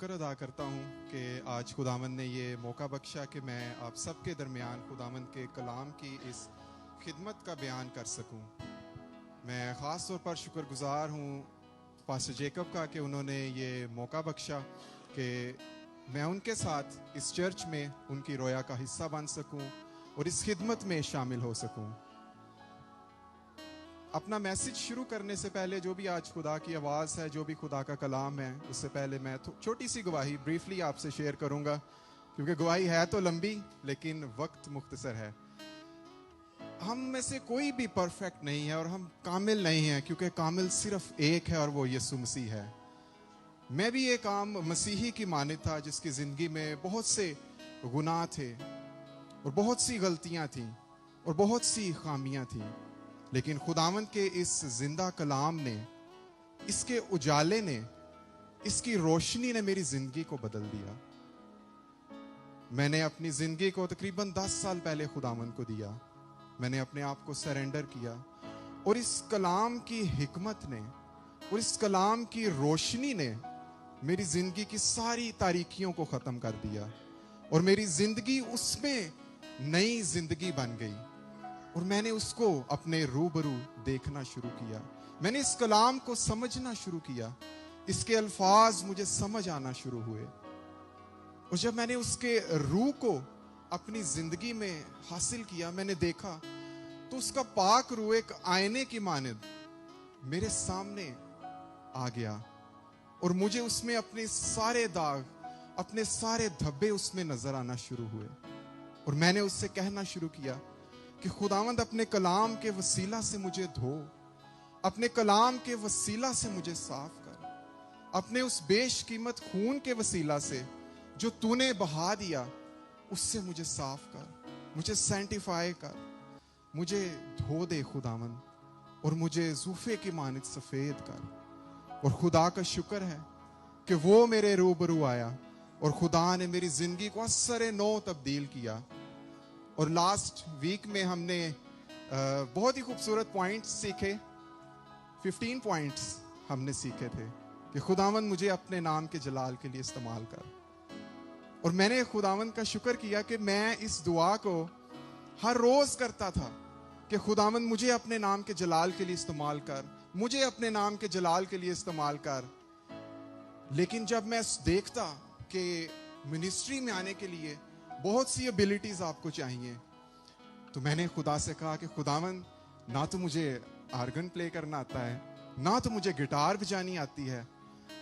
शुक्र अदा करता हूँ कि आज खुदावंद ने ये मौका बख्शा कि मैं आप सबके दरमियान खुदावंद के कलाम की इस खिदमत का बयान कर सकूँ। मैं ख़ास तौर पर शुक्रगुज़ार हूँ पास्टर जेकब का कि उन्होंने ये मौका बख्शा कि मैं उनके साथ इस चर्च में उनकी रोया का हिस्सा बन सकूँ और इस खिदमत में शामिल हो सकूँ। अपना मैसेज शुरू करने से पहले जो भी आज खुदा की आवाज़ है, जो भी खुदा का कलाम है, उससे पहले मैं छोटी सी गवाही ब्रीफली आपसे शेयर करूंगा, क्योंकि गवाही है तो लंबी लेकिन वक्त मुख्तसर है। हम में से कोई भी परफेक्ट नहीं है और हम कामिल नहीं हैं, क्योंकि कामिल सिर्फ एक है और वो यीशु मसीह है। मैं भी एक आम मसीही की मानद था जिसकी ज़िंदगी में बहुत से गुनाह थे और बहुत सी गलतियां थीं और बहुत सी खामियां थीं, लेकिन खुदावंद के इस जिंदा कलाम ने, इसके उजाले ने, इसकी रोशनी ने मेरी जिंदगी को बदल दिया। मैंने अपनी जिंदगी को तकरीबन 10 साल पहले खुदावंद को दिया। मैंने अपने आप को सरेंडर किया और इस कलाम की हिकमत ने और इस कलाम की रोशनी ने मेरी जिंदगी की सारी तारीकियों को खत्म कर दिया और मेरी जिंदगी उसमें नई जिंदगी बन गई और मैंने उसको अपने रूबरू देखना शुरू किया। मैंने इस कलाम को समझना शुरू किया, इसके अल्फाज मुझे समझ आना शुरू हुए और जब मैंने उसके रूह को अपनी जिंदगी में हासिल किया, मैंने देखा तो उसका पाक रूह एक आईने की मानद मेरे सामने आ गया और मुझे उसमें अपने सारे दाग, अपने सारे धब्बे उसमें नजर आना शुरू हुए और मैंने उससे कहना शुरू किया कि खुदावंद अपने कलाम के वसीला से मुझे धो, अपने कलाम के वसीला से मुझे साफ कर, अपने उस बेशकीमत खून के वसीला से जो तूने बहा दिया उससे मुझे साफ कर, मुझे सैंटिफाई कर, मुझे धो दे खुदावंद और मुझे ज़ूफ़े की मानद सफ़ेद कर। और खुदा का शुक्र है कि वो मेरे रूबरू आया और खुदा ने मेरी ज़िंदगी को असर नौ तब्दील किया। और लास्ट वीक में हमने बहुत ही खूबसूरत पॉइंट्स सीखे, 15 पॉइंट्स हमने सीखे थे कि खुदावंद मुझे अपने नाम के जलाल के लिए इस्तेमाल कर। और मैंने खुदावंद का शुक्र किया कि मैं इस दुआ को हर रोज करता था कि खुदावंद मुझे अपने नाम के जलाल के लिए इस्तेमाल कर, मुझे अपने नाम के जलाल के लिए इस्तेमाल कर। लेकिन जब मैं देखता कि मिनिस्ट्री में आने के लिए बहुत सी एबिलिटीज आपको चाहिए, तो मैंने खुदा से कहा कि खुदावंद ना तो मुझे आर्गन प्ले करना आता है, ना तो मुझे गिटार बजानी आती है,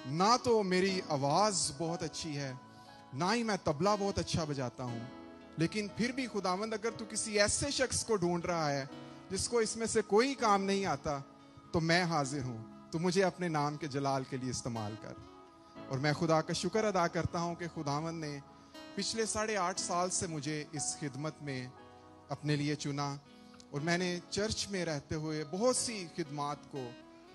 ना तो मेरी आवाज़ बहुत अच्छी है, ना ही मैं तबला बहुत अच्छा बजाता हूँ। लेकिन फिर भी खुदावंद अगर तू किसी ऐसे शख्स को ढूंढ रहा है जिसको इसमें से कोई काम नहीं आता, तो मैं हाजिर हूँ, तो मुझे अपने नाम के जलाल के लिए इस्तेमाल कर। और मैं खुदा का शुक्र अदा करता हूँ कि खुदावंद ने पिछले 8.5 साल से मुझे इस खिदमत में अपने लिए चुना और मैंने चर्च में रहते हुए बहुत सी खिदमात को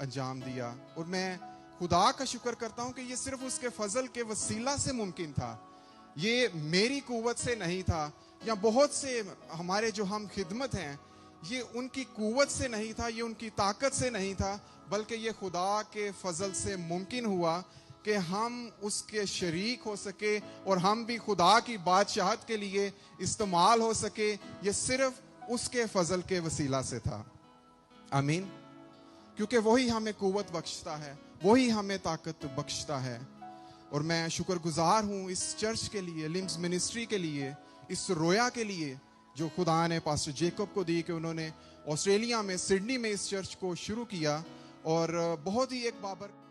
अंजाम दिया। और मैं खुदा का शुक्र करता हूँ कि ये सिर्फ उसके फजल के वसीला से मुमकिन था, ये मेरी कुव्वत से नहीं था, या बहुत से हमारे जो हम खिदमत हैं ये उनकी कुव्वत से नहीं था, ये उनकी ताकत से नहीं था, बल्कि ये खुदा के फजल से मुमकिन हुआ कि हम उसके शरीक हो सके और हम भी खुदा की बादशाहत के लिए इस्तेमाल हो सके। ये सिर्फ उसके फजल के वसीला से था। आमीन। क्योंकि वही हमें कुव्वत बख्शता है, वही हमें ताकत बख्शता है। और मैं शुक्रगुजार हूँ इस चर्च के लिए, लिम्स मिनिस्ट्री के लिए, इस रोया के लिए जो खुदा ने पास्टर जेकब को दी कि उन्होंने ऑस्ट्रेलिया में सिडनी में इस चर्च को शुरू किया और बहुत ही एक बाबर